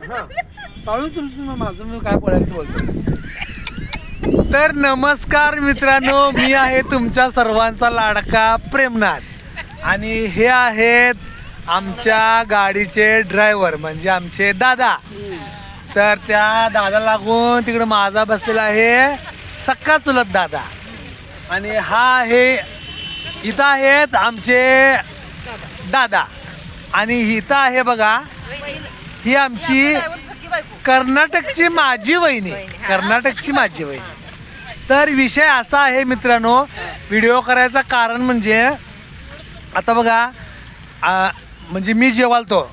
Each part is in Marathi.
चालू तुमचं माझं मी काय बोलायचं बोलतो. तर नमस्कार मित्रांनो, मी आहे तुमच्या सर्वांचा लाडका प्रेमनाथ आणि हे आहेत आमच्या गाडीचे ड्रायव्हर म्हणजे आमचे दादा. तर त्या दादा लागून तिकडं माझा बसलेला आहे सक्का चुलत दादा आणि हा आहे इथं आहेत आमचे दादा आणि इथं आहे बघा ही आमची कर्नाटकची माझी वहिनी, कर्नाटकची माझी वहिनी. तर विषय असा आहे मित्रांनो, व्हिडिओ करायचं कारण म्हणजे आता बघा म्हणजे मी जेवालतो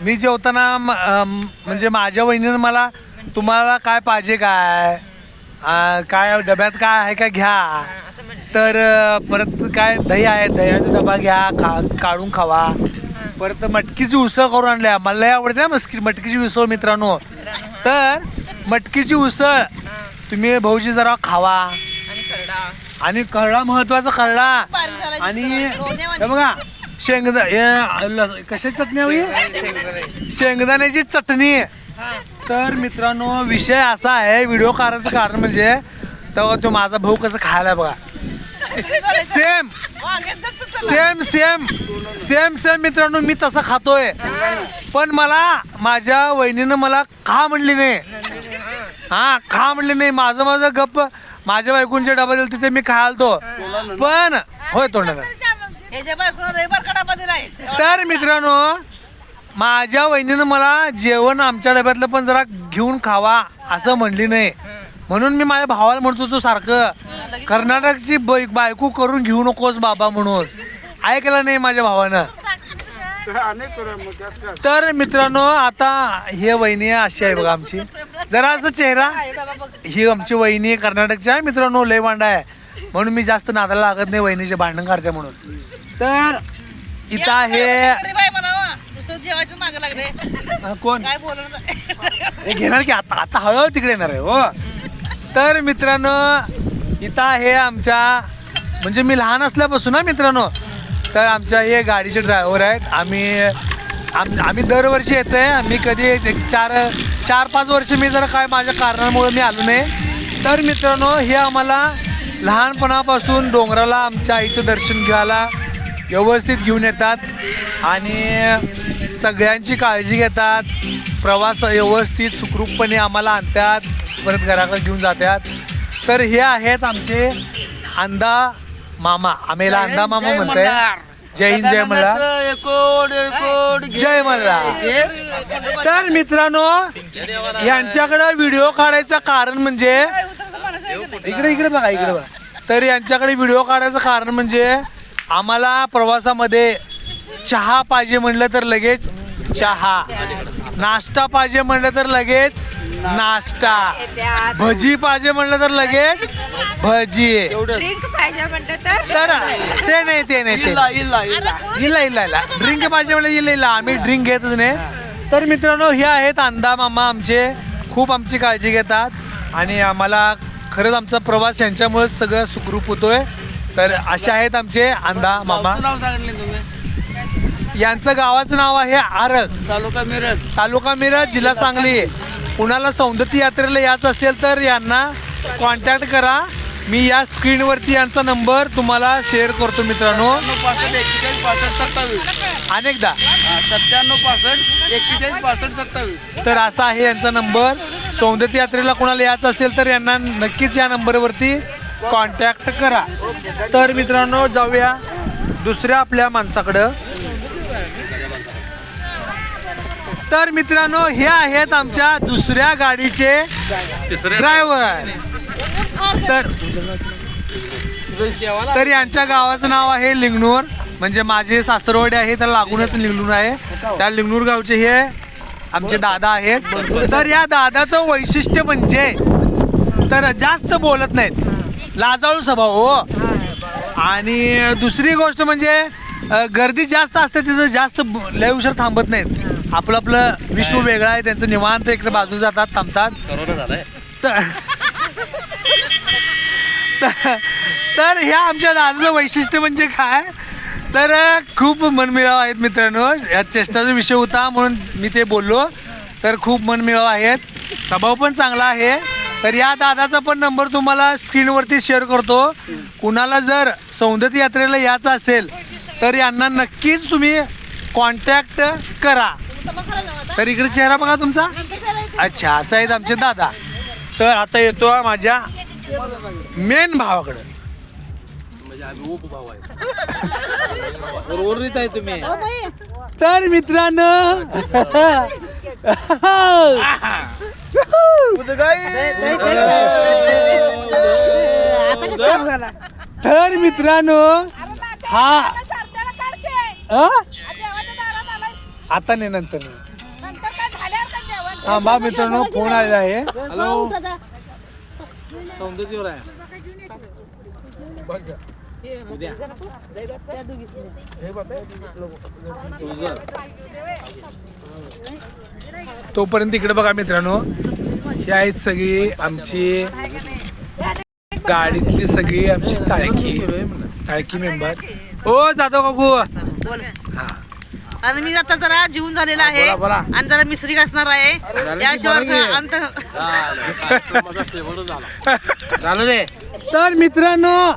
मी जेवताना म्हणजे माझ्या वहिनीनं मला तुम्हाला काय पाहिजे काय काय डब्यात काय आहे का घ्या, तर परत काय दही आहे दह्याचा डबा घ्या काढून खावा. परत मटकीची उसळ करून आणल्या, मला लय आवडते मटकीची उसळ मित्रांनो. तर मटकीची उसळ तुम्ही भाऊजी जरा खावा आणि करडा महत्वाचा करडा आणि हे बघा कशाची चटणी हवी, शेंगदाण्याची चटणी. तर मित्रांनो विषय असा आहे, व्हिडिओ करायचं कारण म्हणजे तेव्हा तो माझा भाऊ कसं खायला बघा same same same same same मित्रांनो मी तसं खातोय. पण मला माझ्या वहिनीनं मला खा म्हणली नाही, खा म्हणली नाही. माझं गप्प माझ्या बायकोंचे डबा दिले तिथे मी खायलतो पण होय तोंडाला. तर मित्रांनो माझ्या वहिनीनं मला जेवण आमच्या डब्यातलं पण जरा घेऊन खावा असं म्हणली नाही, म्हणून मी माझ्या भावाला म्हणतो तो सारखं कर्नाटकची बायको करून घेऊ नकोस बाबा म्हणून. ऐकलं नाही माझ्या भावानं. तर मित्रांनो आता हे वहिनी अशी आहे बघा आमची, जरा असं चेहरा ही आमची वहिनी कर्नाटकची आहे मित्रांनो, लय वांडा आहे म्हणून मी जास्त नादाला लागत नाही वहिनीचे भांडण काढते म्हणून. तर इथं आहे कोण हे घेणार की आता आता हळूहळू तिकडे येणार आहे हो. तर मित्रांनो इथं आहे आमच्या म्हणजे मी लहान असल्यापासून ना मित्रांनो, तर आमच्या हे गाडीचे ड्रायव्हर आहेत. आम्ही दरवर्षी येतो आहे. मी कधी 4-5 वर्ष मी जरा काय माझ्या कारणामुळे मी आलो नाही. तर मित्रांनो हे आम्हाला लहानपणापासून डोंगराला आमच्या आईचं दर्शन घ्यायला व्यवस्थित घेऊन येतात आणि सगळ्यांची काळजी घेतात. प्रवास व्यवस्थित सुखरूपपणे आम्हाला आणतात, परत घराकडे घेऊन जातात. तर हे आहेत आमचे अंदा मामा, आम्हाला अंदा मामा म्हणतोय. जय हिंद जय मल्हार, जय मल्हार. तर मित्रांनो यांच्याकडे व्हिडिओ काढायचं कारण म्हणजे इकडे बघा इकडे बघा. तर यांच्याकडे व्हिडिओ काढायचं कारण म्हणजे आम्हाला प्रवासामध्ये चहा पाहिजे म्हणलं तर लगेच चहा, नाश्ता पाहिजे म्हणलं तर लगेच नाश्ता, भजी पाहिजे म्हणलं तर लगेच भजी, ड्रिंक पाहिजे म्हणलं तर ते नाही इल्ला ड्रिंक पाहिजे म्हणलं इल्ला आम्ही ड्रिंक घेतच नाही. तर मित्रांनो हे आहेत अंदा मामा आमचे, खूप आमची काळजी घेतात आणि आम्हाला खरंच आमचा प्रवास यांच्यामुळेच सगळं सुखरूप होतोय. तर असे आहेत आमचे अंदा मामा. यांचं गावाचं नाव आहे आरग, तालुका मिरज, जिल्हा सांगली. कुणाला सौंदती यात्रेला यायचं असेल तर यांना कॉन्टॅक्ट करा. मी या स्क्रीनवरती यांचा नंबर तुम्हाला शेअर करतो मित्रांनो. 9165 अनेकदा 9765416527. तर असा आहे यांचा नंबर. सौंदती यात्रेला कोणाला यायचं असेल तर यांना नक्कीच या नंबरवरती कॉन्टॅक्ट करा. तर मित्रांनो जाऊया दुसऱ्या आपल्या माणसाकडं. तर मित्रांनो हे आहेत आमच्या दुसऱ्या गाडीचे ड्रायव्हर. तर यांच्या गावाचं नाव आहे लिंगणूर, म्हणजे माझे सासरवाडी आहे तर लागूनच लिंगणूर आहे. त्या लिंगणूर गावचे हे आमचे दादा आहेत. तर या दादाचं वैशिष्ट्य म्हणजे तर जास्त बोलत नाहीत, लाजाळू स्वभाव हो. आणि दुसरी गोष्ट म्हणजे गर्दी जास्त असते तिथं जास्त लय उशीर थांबत नाहीत. आपलं विश्व वेगळं आहे त्यांचं, निवांत इकडे बाजूला जातात थांबतात. तर ह्या आमच्या दादाचं वैशिष्ट्य म्हणजे काय तर खूप मनमिळाव आहेत मित्रांनो. या चेष्टाचा विषय होता म्हणून मी ते बोललो. तर खूप मनमिळाव आहेत, स्वभाव पण चांगला आहे. तर या दादाचा पण नंबर तुम्हाला स्क्रीनवरती शेअर करतो. कुणाला जर सौंदत्य यात्रेला यायचं असेल तर यांना नक्कीच तुम्ही कॉन्टॅक्ट करा. तर इकडे चेहरा बघा तुमचा. अच्छा, असं आहेत आमचे दादा. तर आता येतो माझ्या मेन भावाकडं. तर मित्रांनो तर मित्रांनो हा आता नाही, नंतर थांबा मित्रांनो, फोन आलेला आहे. हॅलो तोपर्यंत इकडे बघा मित्रांनो, ही आहेत सगळी आमची गाडीतली सगळी आमची टाळकी मेंबर. ओ जाधव काकू. हा आणि मी आता जरा जीवन झालेला आहे आणि जरा मिसरी घासणार आहे. त्याशिवाय झालं रे. तर मित्रांनो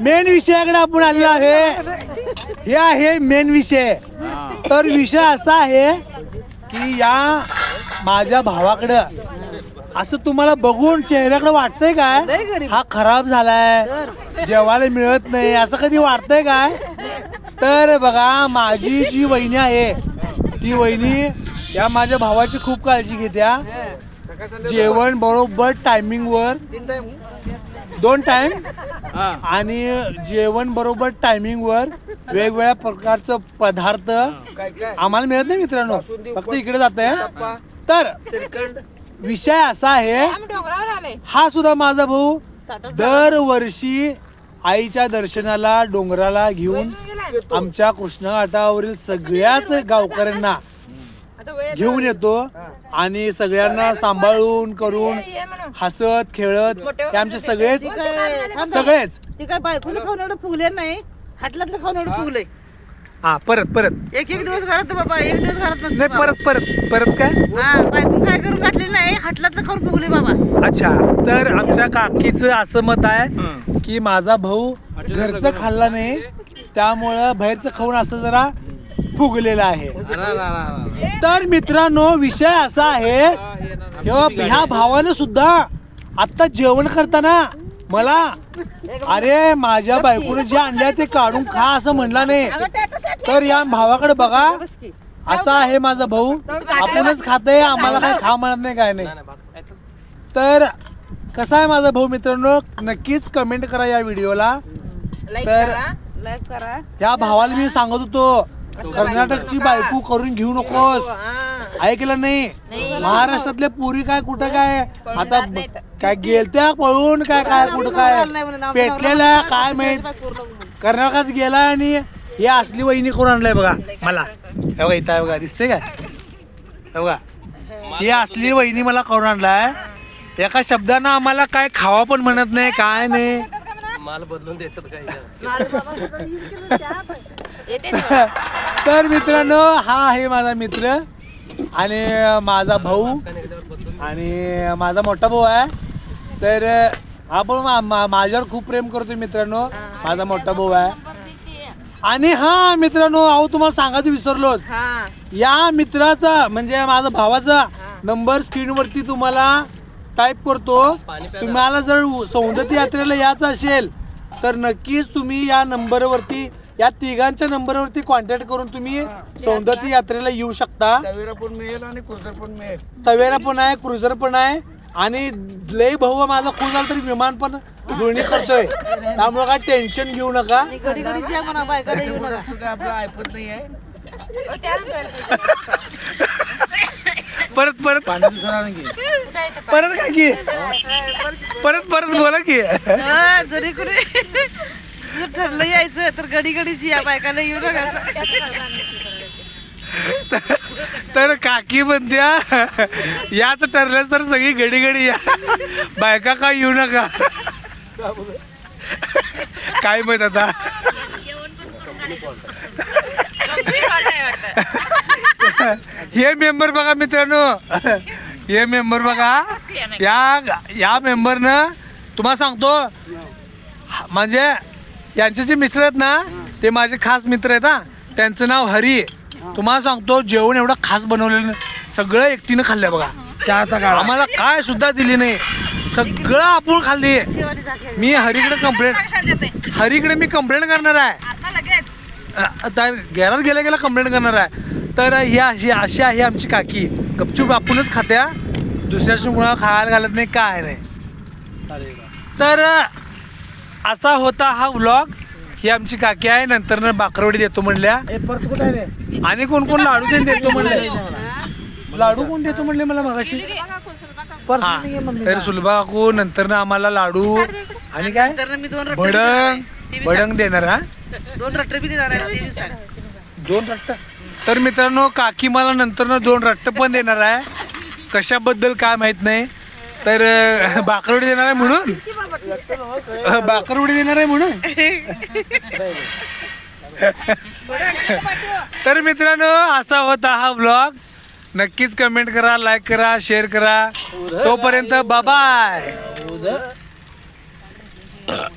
मेन विषयाकडे आपण आलेलो आहे. हे आहे मेन विषय. तर विषय असा आहे की या माझ्या भावाकडं असं तुम्हाला बघून चेहऱ्याकडे वाटतंय काय हा खराब झालाय, जेवायला मिळत नाही, असं कधी वाटतंय काय? तर बघा, माझी जी वहिनी आहे ती वहिनी या माझ्या भावाची खूप काळजी घेत्या. जेवण बरोबर टायमिंगवर, 2 टाइम, आणि जेवण बरोबर टायमिंगवर, वेगवेगळ्या प्रकारचं पदार्थ आम्हाला मिळत नाही मित्रांनो, फक्त इकडे जात आहे. तर विषय असा आहे, हा सुद्धा माझा भाऊ दरवर्षी आईच्या दर्शनाला डोंगराला घेऊन आमच्या कृष्णघाटावरील सगळ्याच गावकऱ्यांना घेऊन येतो आणि सगळ्यांना सांभाळून करून हसत खेळत हे आमचे सगळेच ती काय बायकोचं खाऊन एवढं फुगले नाही, हाटलातलं खाऊन एवढं फुगलंय. हा परत एक दिवस घरात बाबा, एक दिवस घरात नसतो नाही, परत काय. हा, बायको काय करून घातलेलं नाही, हाटलातलं खाऊन फुगले बाबा. अच्छा, तर आमच्या काकीचं असं मत आहे की माझा भाऊ घरचं खाल्ला नाही, त्यामुळं बाहेरचं खाऊन असं जरा फुगलेलं आहे. तर मित्रांनो विषय असा आहे, ह्या भावानं सुद्धा आता जेवण करताना मला अरे माझ्या बायकोने जे आणल्या ते काढून खा असं म्हणला नाही. तर या भावाकडे बघा, असा आहे माझा भाऊ, आपणच खातोय, आम्हाला काय खा म्हणत नाही, काय नाही. तर कसा आहे माझा भाऊ मित्रांनो, नक्कीच कमेंट करा या व्हिडिओला. तर या भावाला मी सांगत होतो, कर्नाटकची बायको करून घेऊ नकोस, ऐकलं नाही. महाराष्ट्रातल्या पुरी काय कुठं काय आता काय गेलत्या पळून, काय काय कुठं काय पेटलेल्या काय माहित, कर्नाटकात गेला आणि हे असली वहिनी करून आणलाय बघा मला. हे बघा इथं बघा, दिसते काय, बघा ही असली वहिनी मला करून आणलाय. एका शब्दानं आम्हाला काय खावा पण म्हणत नाही, काय नाही, माल बदलून देतात काही. तर मित्रांनो हा आहे माझा मित्र आणि माझा भाऊ आणि माझा मोठा भाऊ आहे. तर हा पण माझ्यावर खूप प्रेम करतोय मित्रांनो, माझा मोठा भाऊ आहे. आणि हा मित्रांनो, अहो तुम्हाला सांगायचं विसरलोच, या मित्राचा म्हणजे माझा भावाचा नंबर स्क्रीनवरती तुम्हाला टाईप करतो. तुम्हाला जर सौंदत्य यात्रेला यायचं असेल तर नक्कीच तुम्ही या नंबरवरती, या तिघांच्या नंबरवरती कॉन्टॅक्ट करून तुम्ही सौंदत्य यात्रेला येऊ शकता. तवेरा पण मिळेल आणि क्रुझर पण मिळेल. तवेरा पण आहे, क्रुझर पण आहे, आणि लय भाऊ माझा खूप झाला तरी विमान पण जुळणी करतोय, त्यामुळे काय टेन्शन घेऊ नका. घडी घडी या म्हणा, बायकाला येऊ नका. काय आपलं ऐकत नाही आहे. परत काय की परत बोला की. जरी कुणी जर ठरलं यायचं तर घडी घडीची या, बायकाला येऊ नका. तर काकी म्हणत्या याच ठरलं तर सगळी घडी घडी या, बायका काय येऊ नका. काय माहित आता. हे मेंबर बघा मित्रांनो, हे मेंबर बघा, या मेंबरनं तुम्हाला सांगतो, म्हणजे यांचे जे मित्र आहेत ना ते माझे खास मित्र आहेत हा. त्यांचं नाव हरी आहे. तुम्हाला सांगतो जेवण एवढं खास बनवलेलं सगळं एकटीनं खाल्लंय बघा. चहाचा काळ आम्हाला काय सुद्धा दिली नाही, सगळं आपण खाल्ली. मी हरीकडे मी कंप्लेंट करणार आहे, आता घरात गेल्या कंप्लेंट करणार आहे. तर ही अशी आहे आमची काकी, गपचूप आपणच खात्या, दुसऱ्याशी कुणाला खायला घालत नाही, काय नाही. तर असा होता हा व्लॉग. ही आमची काकी आहे. नंतर बाकरवडी देतो म्हणल्या, आणि कोण कोण लाडू देतो म्हणले. लाडू कोण देतो म्हणले मला मगाशी. हा, तर सुलभा काकू नंतर आम्हाला लाडू आणि काय मी 2 भडंग देणार. हा, 2 रट्टे बी देणार आहे, ते बी सांग. 2 रट्ट. तर मित्रांनो काकी मला नंतर 2 रट्ट पण देणार आहे. कशाबद्दल काय माहित नाही. तर बाकरवडी देणार आहे म्हणून, बाकरवडी देणार आहे म्हणून. तर मित्रांनो असा होता हा व्लॉग. नक्कीच कमेंट करा, लाईक करा, शेअर करा. तोपर्यंत बाय बाय.